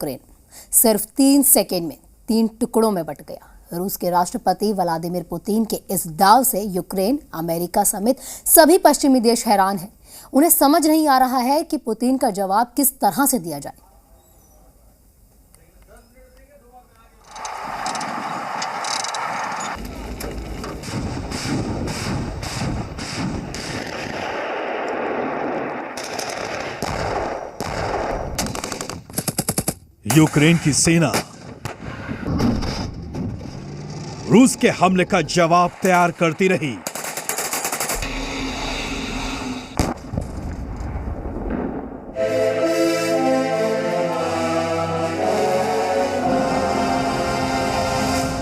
Ukraine सिर्फ 3 second में 3 टुकड़ों में बंट गया। रूस के राष्ट्रपति व्लादिमीर पुतिन के इस दाव से यूक्रेन, अमेरिका समेत सभी पश्चिमी देश हैरान हैं। उन्हें समझ नहीं आ रहा है कि पुतिन का जवाब किस तरह से दिया जाए। यूक्रेन की सेना रूस के हमले का जवाब तैयार करती रही।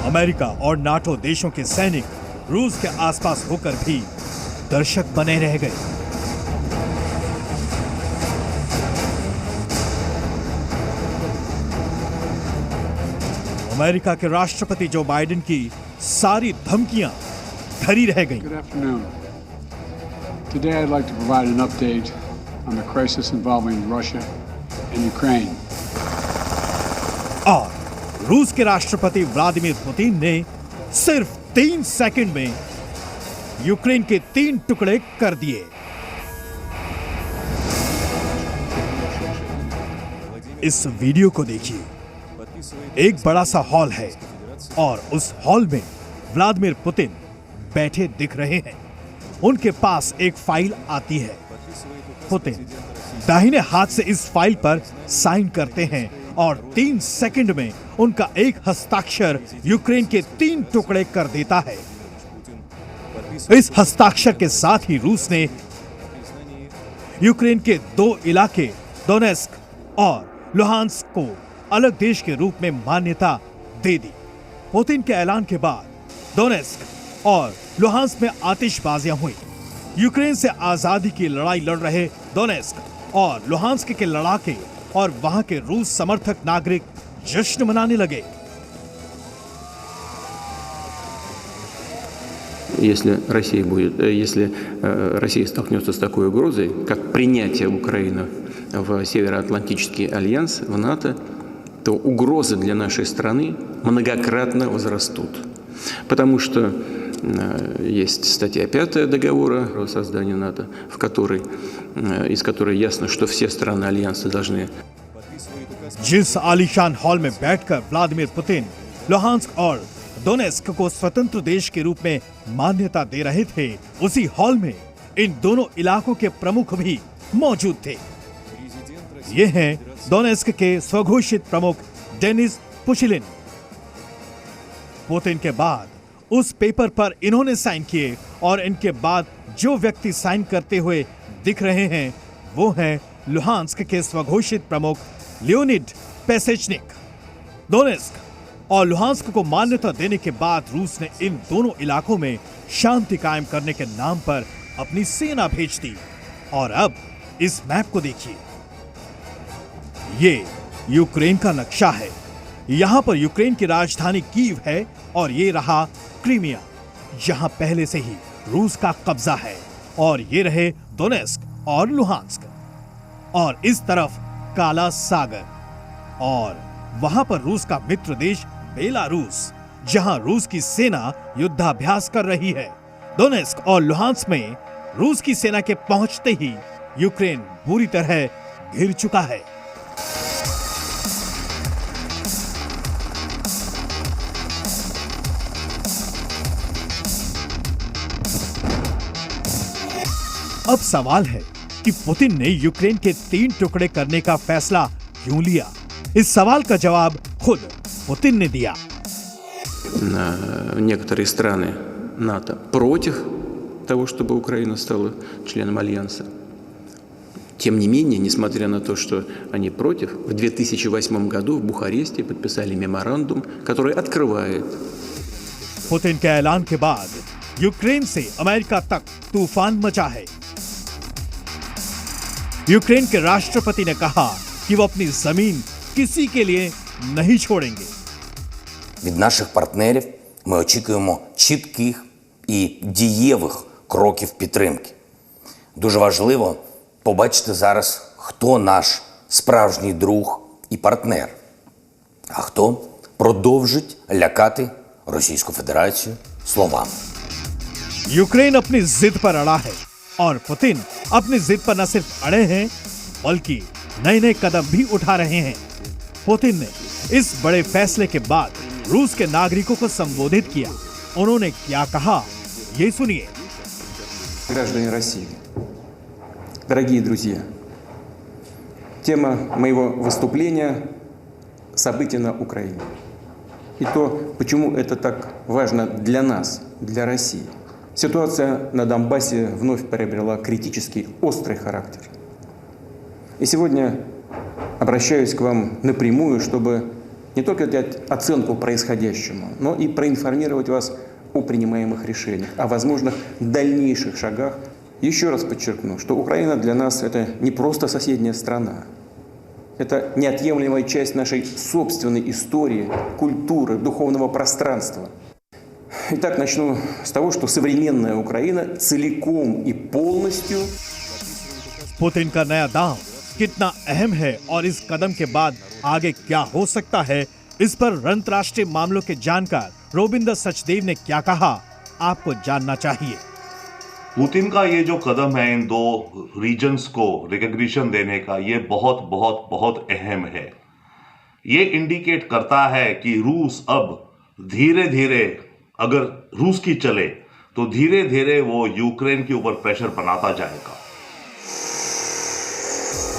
अमेरिका और नाटो देशों के सैनिक रूस के आसपास होकर भी दर्शक बने रह गए। अमेरिका के राष्ट्रपति जो बाइडेन की सारी धमकियां धरी रह गईं। Good afternoon. Today I'd like to provide an update on the crisis involving Russia and Ukraine. और रूस के राष्ट्रपति व्लादिमीर पुतिन ने सिर्फ 3 सेकंड में यूक्रेन के 3 टुकड़े कर दिए। इस वीडियो को देखिए। एक बड़ा सा हॉल है और उस हॉल में व्लादिमीर पुतिन बैठे दिख रहे हैं। उनके पास एक फाइल आती है। पुतिन दाहिने हाथ से इस फाइल पर साइन करते हैं और 3 सेकंड में उनका एक हस्ताक्षर यूक्रेन के 3 टुकड़े कर देता है। इस हस्ताक्षर के साथ ही रूस ने यूक्रेन के 2 इलाके डोनेस्क और लुहांस्क को अलग देश के रूप में मान्यता दे दी। पुतिन के ऐलान के बाद डोनेस्क और लुहांस्क में आतिशबाजियां हुई। यूक्रेन से आजादी की लड़ाई लड़ रहे डोनेस्क और लुहांस्क के लड़ाके और वहां के रूस समर्थक नागरिक जश्न मनाने लगे। Если Россия столкнется с такой угрозой, как принятие Украины в Североатлантический альянс, в НАТО, то угрозы для нашей страны многократно возрастут. Потому что есть статья 5 договора о создании НАТО, из которой ясно, что все страны альянса должны... जिस आलीशान हॉल में बैठकर व्लादिमीर पुतिन लुहांस्क और डोनेस्क को स्वतंत्र देश के रूप में मान्यता दे रहे थे, उसी हॉल में इन दोनों इलाकों के प्रमुख भी मौजूद थे। ये हैं डोनेस्क के स्वघोषित प्रमुख डेनिस पुशिलिन। पुतिन के बाद उस पेपर पर इन्होंने साइन किए और इनके बाद जो व्यक्ति साइन करते हुए दिख रहे हैं वो हैं लुहांस्क के स्वघोषित प्रमुख लियोनिड पेसेचनिक। डोनेस्क और लुहांस्क को मान्यता देने के बाद रूस ने इन दोनों इलाकों में शांति कायम करने के नाम पर अपनी सेना भेज दी। और अब इस मैप को देखिए। ये यूक्रेन का नक्शा है। यहां पर यूक्रेन की राजधानी कीव है और ये रहा क्रीमिया, जहां पहले से ही रूस का कब्जा है। और ये रहे डोनेस्क और लुहांस्क। और इस तरफ काला सागर और वहां पर रूस का मित्र देश बेलारूस, जहां रूस की सेना युद्धाभ्यास कर रही है। डोनेस्क और लुहांस्क में रूस की सेना के पहुंचते ही यूक्रेन बुरी तरह घिर चुका है। अब सवाल है कि पुतिन ने यूक्रेन के 3 टुकड़े करने का फैसला क्यों लिया? इस सवाल का जवाब खुद पुतिन ने दिया। Некоторые страны НАТО против того, чтобы Украина стала членом альянса. Тем не менее, несмотря на то, что они против, в 2008 году в Бухаресте подписали меморандум, который открывает. पुतिन के ऐलान के बाद यूक्रेन से अमेरिका तक तूफान मचा है। यूक्रेन के राष्ट्रपति ने कहा कि वो अपनी जमीन किसी के लिए नहीं छोड़ेंगे। Від наших партнерів ми очікуємо чітких і дієвих кроків підтримки. Дуже важливо побачити зараз, хто наш справжній друг і партнер. а хто продовжить лякати Російську Федерацію словами. यूक्रेन अपनी जिद पर अड़ा है और पुतिन अपनी जिद पर न सिर्फ अड़े हैं बल्कि नए नए कदम भी उठा रहे हैं। पुतिन ने इस बड़े फैसले के बाद रूस के नागरिकों को संबोधित किया। उन्होंने क्या कहा, ये सुनिए। Граждане России, дорогие друзья, тема моего выступления – события на Украине. И то, почему это так важно для нас, для России. Ситуация на Донбассе вновь приобрела критический, острый характер. И сегодня обращаюсь к вам напрямую, чтобы не только дать оценку происходящему, но и проинформировать вас о принимаемых решениях, о возможных дальнейших шагах. Еще раз подчеркну, что Украина для нас – это не просто соседняя страна. Это неотъемлемая часть нашей собственной истории, культуры, духовного пространства. Итак, начну с того, что современная Украина целиком и полностью... पुतिन का नया दांव कितना अहम है और इस कदम के बाद आगे क्या हो सकता है, इस पर अंतर्राष्ट्रीय मामलों के जानकार रोबिंदर सचदेव ने क्या कहा, आपको जानना चाहिए। पुतिन का ये जो कदम है इन दो रीजन्स को रिकॉग्निशन देने का, ये बहुत बहुत बहुत अहम है। ये इंडिकेट करता है कि रूस अब धीरे धीरे, अगर रूस की चले तो धीरे धीरे वो यूक्रेन के ऊपर प्रेशर बनाता जाएगा।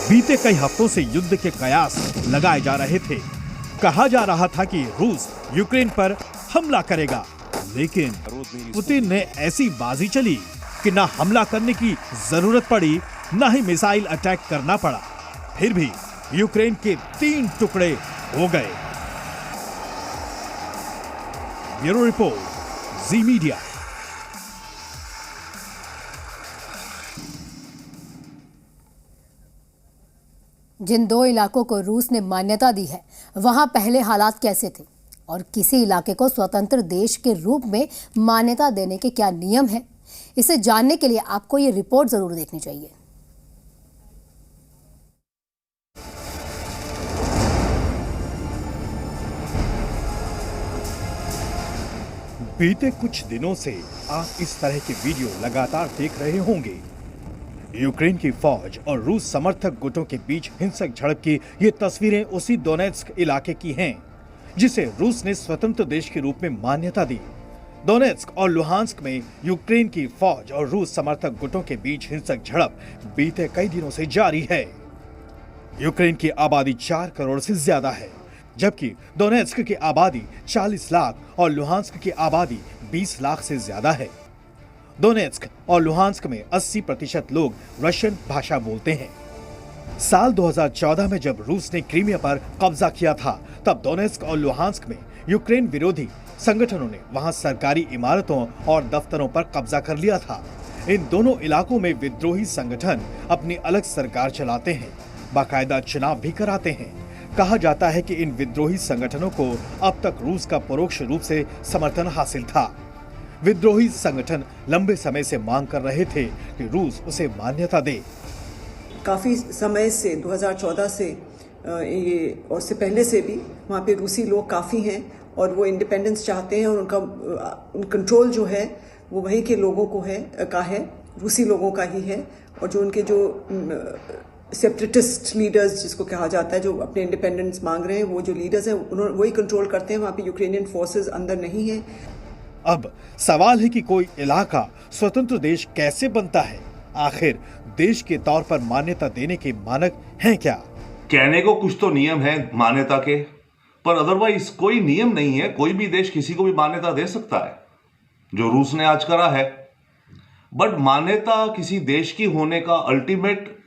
बीते कई हफ्तों से युद्ध के कयास लगाए जा रहे थे। कहा जा रहा था कि रूस यूक्रेन पर हमला करेगा, लेकिन पुतिन ने ऐसी बाजी चली कि ना हमला करने की जरूरत पड़ी, ना ही मिसाइल अटैक करना पड़ा। फिर भी यूक्रेन के 3 टुकड़े हो गए। ब्यूरो रिपोर्ट, जी मीडिया। जिन 2 इलाकों को रूस ने मान्यता दी है, वहां पहले हालात कैसे थे और किसी इलाके को स्वतंत्र देश के रूप में मान्यता देने के क्या नियम हैं, इसे जानने के लिए आपको ये रिपोर्ट जरूर देखनी चाहिए। बीते कुछ दिनों से आप इस तरह के वीडियो लगातार देख रहे होंगे। यूक्रेन की फौज और रूस समर्थक गुटों के बीच हिंसक झड़प की ये तस्वीरें उसी डोनेट्स्क इलाके की हैं, जिसे रूस ने स्वतंत्र देश के रूप में मान्यता दी। डोनेट्स्क और लुहांस्क में यूक्रेन की फौज और रूस समर्थक गुटों के बीच हिंसक झड़प बीते कई दिनों से जारी है। यूक्रेन की आबादी 4 करोड़ से ज्यादा है, जबकि डोनेट्स्क की आबादी 40 लाख और लुहांस्क की आबादी 20 लाख से ज्यादा है। डोनेट्स्क और लुहांस्क में 80% लोग रशियन भाषा बोलते हैं। साल 2014 में जब रूस ने क्रीमिया पर कब्जा किया था, तब डोनेट्स्क और लुहांस्क में यूक्रेन विरोधी संगठनों ने वहां सरकारी इमारतों और दफ्तरों पर कब्जा कर लिया था। इन दोनों इलाकों में विद्रोही संगठन अपनी अलग सरकार चलाते हैं, बाकायदा चुनाव भी कराते हैं। कहा जाता है कि इन विद्रोही संगठनों को अब तक रूस का परोक्ष रूप से समर्थन हासिल था। विद्रोही संगठन लंबे समय से मांग कर रहे थे कि रूस उसे मान्यता दे। काफ़ी समय से 2014 से ये और से पहले से भी वहाँ पे रूसी लोग काफ़ी हैं और वो इंडिपेंडेंस चाहते हैं और उनका कंट्रोल जो है वो वहीं के लोगों को है रूसी लोगों का ही है। और जो उनके जो सेपरेटिस्ट लीडर्स जिसको कहा जाता है, जो अपने इंडिपेंडेंस मांग रहे हैं, वो जो लीडर्स हैं उन्होंने वही कंट्रोल करते हैं। वहाँ पे यूक्रेनियन फोर्सेस अंदर नहीं है। अब सवाल है कि कोई इलाका स्वतंत्र देश कैसे बनता है? आखिर देश के तौर पर मान्यता देने के मानक हैं क्या? कहने को कुछ तो नियम है मान्यता के, पर अदरवाइज कोई नियम नहीं है। कोई भी देश किसी को भी मान्यता दे सकता है, जो रूस ने आज करा है। बट मान्यता किसी देश की होने का अल्टीमेट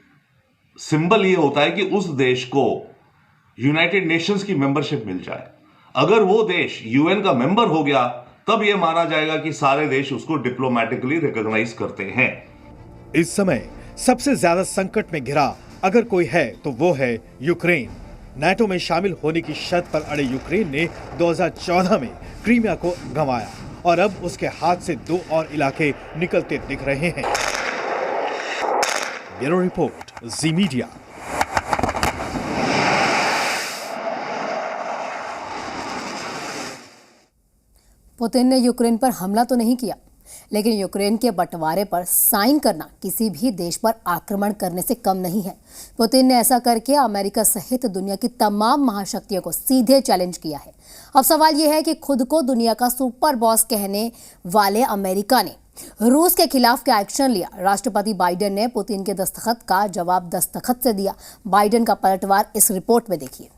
सिंबल ये होता है कि उस देश को यूनाइटेड नेशंस की मेंबरशिप मिल जाए। अगर वो देश यूएन का मेंबर हो गया, तब यह माना जाएगा कि सारे देश उसको डिप्लोमेटिकली रिकॉग्नाइज करते हैं। इस समय सबसे ज्यादा संकट में घिरा अगर कोई है तो वो है यूक्रेन। नाटो में शामिल होने की शर्त पर अड़े यूक्रेन ने 2014 में क्रीमिया को गंवाया और अब उसके हाथ से 2 और इलाके निकलते दिख रहे हैं। ब्यूरो रिपोर्ट, जी मीडिया। पुतिन ने यूक्रेन पर हमला तो नहीं किया, लेकिन यूक्रेन के बंटवारे पर साइन करना किसी भी देश पर आक्रमण करने से कम नहीं है। पुतिन ने ऐसा करके अमेरिका सहित दुनिया की तमाम महाशक्तियों को सीधे चैलेंज किया है। अब सवाल यह है कि खुद को दुनिया का सुपर बॉस कहने वाले अमेरिका ने रूस के खिलाफ क्या एक्शन लिया। राष्ट्रपति बाइडेन ने पुतिन के दस्तखत का जवाब दस्तखत से दिया। बाइडेन का पलटवार इस रिपोर्ट में देखिए।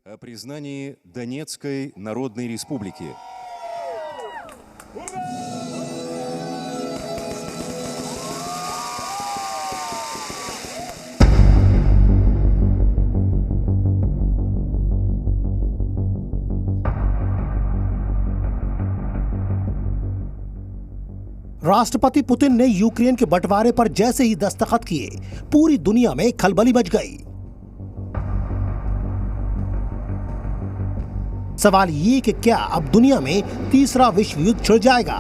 О признании Донецкой Народной Республики. राष्ट्रपति पुतिन ने यूक्रेन के बंटवारे पर जैसे ही दस्तखत किए, पूरी दुनिया में खलबली मच गई। सवाल ये कि क्या अब दुनिया में तीसरा विश्व युद्ध छिड़ जाएगा,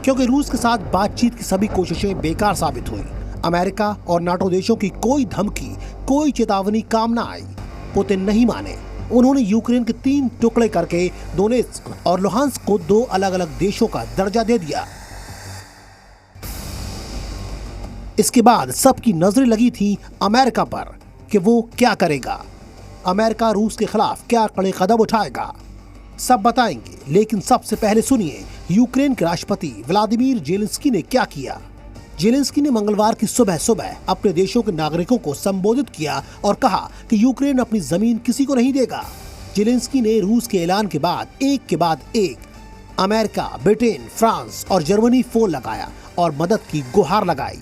क्योंकि रूस के साथ बातचीत की सभी कोशिशें बेकार साबित हुई। अमेरिका और नाटो देशों की कोई धमकी, कोई चेतावनी काम ना आई। पुतिन नहीं माने। उन्होंने यूक्रेन के 3 टुकड़े करके डोनेत्स्क और लुहांस्क को 2 अलग अलग देशों का दर्जा दे दिया। इसके बाद सबकी नजरें लगी थी अमेरिका पर कि वो क्या करेगा। अमेरिका रूस के खिलाफ क्या कड़े कदम उठाएगा, सब बताएंगे। लेकिन सबसे पहले सुनिए यूक्रेन के राष्ट्रपति व्लादिमीर जेलेंस्की ने क्या किया। जेलेंस्की ने मंगलवार की सुबह सुबह अपने देशों के नागरिकों को संबोधित किया और कहा कि यूक्रेन अपनी जमीन किसी को नहीं देगा। जेलेंस्की ने रूस के ऐलान के बाद एक अमेरिका, ब्रिटेन, फ्रांस और जर्मनी फोन लगाया और मदद की गुहार लगाई।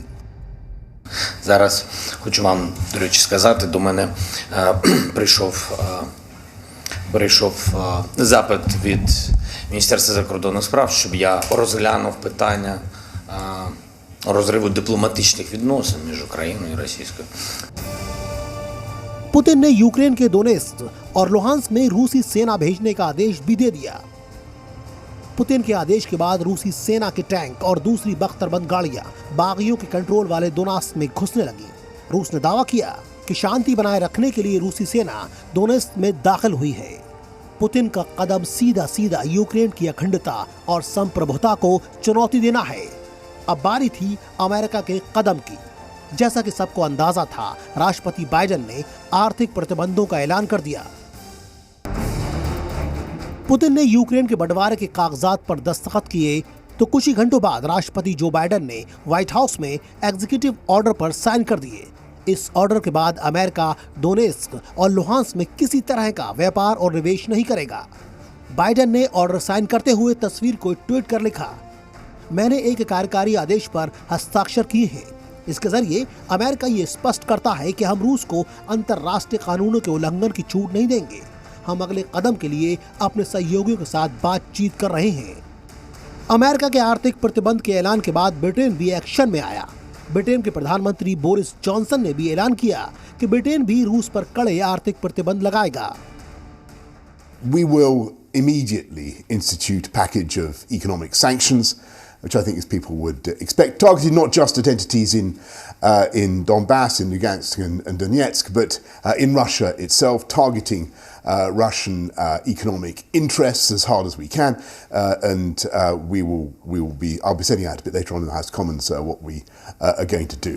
Зараз хочу вам, до речі, сказати, до мене прийшов запит від Міністерства закордонних справ, щоб я розглянув питання розриву дипломатичних відносин між Україною і Російською. पुतिन ने यूक्रेन के डोनेत्स्क और लुहांस्क में रूसी सेना भेजने का आदेश भी दे दिया। पुतिन के आदेश के बाद रूसी सेना के टैंक और दूसरी बख्तरबंद गाड़ियां बागियों के कंट्रोल वाले डोनेत्स्क में घुसने लगी। रूस ने दावा किया कि शांति बनाए रखने के लिए रूसी सेना डोनेत्स्क में दाखिल हुई है। पुतिन का कदम सीधा यूक्रेन की अखंडता और संप्रभुता को चुनौती देना है। अब बारी थी अमेरिका के कदम की। जैसा कि सबको अंदाजा था, राष्ट्रपति बाइडेन ने आर्थिक प्रतिबंधों का ऐलान कर दिया। पुतिन ने यूक्रेन के बंटवारे के कागजात पर दस्तखत किए तो कुछ ही घंटों बाद राष्ट्रपति जो बाइडेन ने व्हाइट हाउस में एग्जीक्यूटिव ऑर्डर पर साइन कर दिए। इस ऑर्डर के बाद अमेरिका डोनेत्स्क और लुहांस्क में किसी तरह का व्यापार और निवेश नहीं करेगा। बाइडेन ने ऑर्डर साइन करते हुए तस्वीर को ट्वीट कर लिखा, मैंने एक कार्यकारी आदेश पर हस्ताक्षर किए हैं। इसके जरिए अमेरिका ये स्पष्ट करता है कि हम रूस को अंतर्राष्ट्रीय कानूनों के उल्लंघन की छूट नहीं देंगे। हम अगले कदम के लिए अपने सहयोगियों के साथ बातचीत कर रहे हैं। अमेरिका के आर्थिक प्रतिबंध के ऐलान के बाद ब्रिटेन भी एक्शन में आया। ब्रिटेन के प्रधानमंत्री बोरिस जॉनसन ने भी ऐलान किया कि ब्रिटेन भी रूस पर कड़े आर्थिक प्रतिबंध लगाएगा। We will immediately institute a package of economic sanctions, which I think, as people would expect, targeted not just at entities in Donbass, in Lugansk and Donetsk, but in Russia itself, targeting Russian economic interests as hard as we can, and I'll be sending out a bit later on in the House of Commons what we are going to do.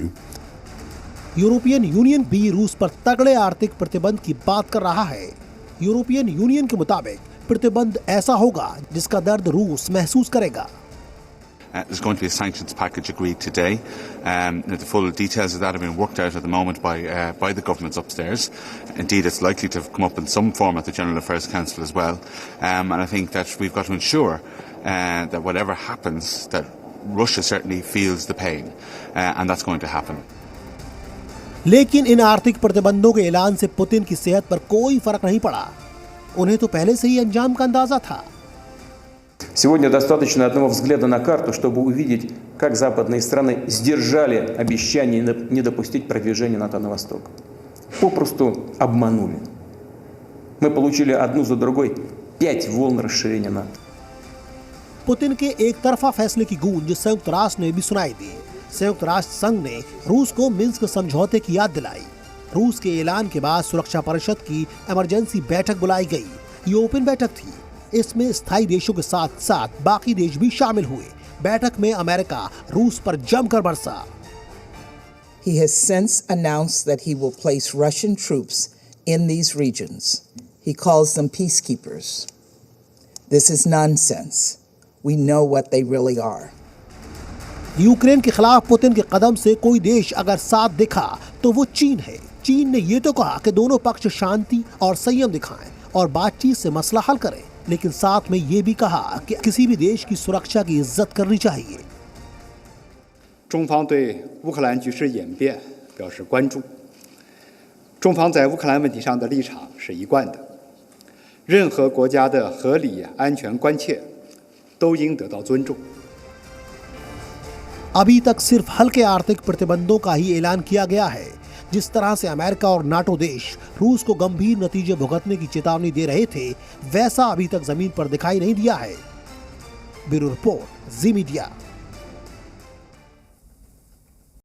European union भी रूस पर तगड़े आर्थिक प्रतिबंध की बात कर रहा है। यूरोपियन यूनियन के मुताबिक प्रतिबंध ऐसा होगा जिसका दर्द रूस महसूस करेगा। There's going to be a sanctions package agreed today. The full details of that are being worked out at the moment by the governments upstairs. Indeed, it's likely to come up in some form at the General Affairs Council as well. And I think that we've got to ensure that whatever happens, that Russia certainly feels the pain, and that's going to happen. लेकिन इन आर्थिक प्रतिबंधों के ऐलान से Putin की सेहत पर कोई फर्क नहीं पड़ा। उन्हें तो पहले से ही अंजाम का अंदाजा था। Сегодня достаточно одного взгляда на карту, чтобы увидеть, как западные страны сдержали обещание не допустить продвижения НАТО на восток. Попросту обманули. Мы получили одну за другой 5 волн расширения НАТО. पुतिन के एक तरफा फैसले की गूंज संयुक्त राष्ट्र में भी सुनाई दी। संयुक्त राष्ट्र संघ ने रूस को मिन्स्क समझौते की याद दिलाई। रूस के ऐलान के बाद सुरक्षा परिषद की इमरजेंसी बैठक बुलाई गई। ये ओपन बैठक थी। इसमें स्थायी देशों के साथ साथ बाकी देश भी शामिल हुए। बैठक में अमेरिका रूस पर जमकर बरसा। He has since announced that he will place Russian troops in these regions. He calls them peacekeepers. This is nonsense. We know what they really are. Ukraine के खिलाफ पुतिन के कदम से कोई देश अगर साथ दिखा तो वो चीन है। चीन ने ये तो कहा कि दोनों पक्ष शांति और संयम दिखाएं और बातचीत से मसला हल करें, लेकिन साथ में ये भी कहा कि किसी भी देश की सुरक्षा की इज्जत करनी चाहिए। 中方对乌克兰局势演变表示关注。中方在乌克兰问题上的立场是一贯的，任何国家的合理安全关切都应得到尊重。 अभी तक सिर्फ हल्के आर्थिक प्रतिबंधों का ही ऐलान किया गया है। जिस तरह से अमेरिका और नाटो देश रूस को गंभीर नतीजे भुगतने की चेतावनी दे रहे थे, वैसा अभी तक जमीन पर दिखाई नहीं दिया है। ब्यूरो रिपोर्ट, जी मीडिया।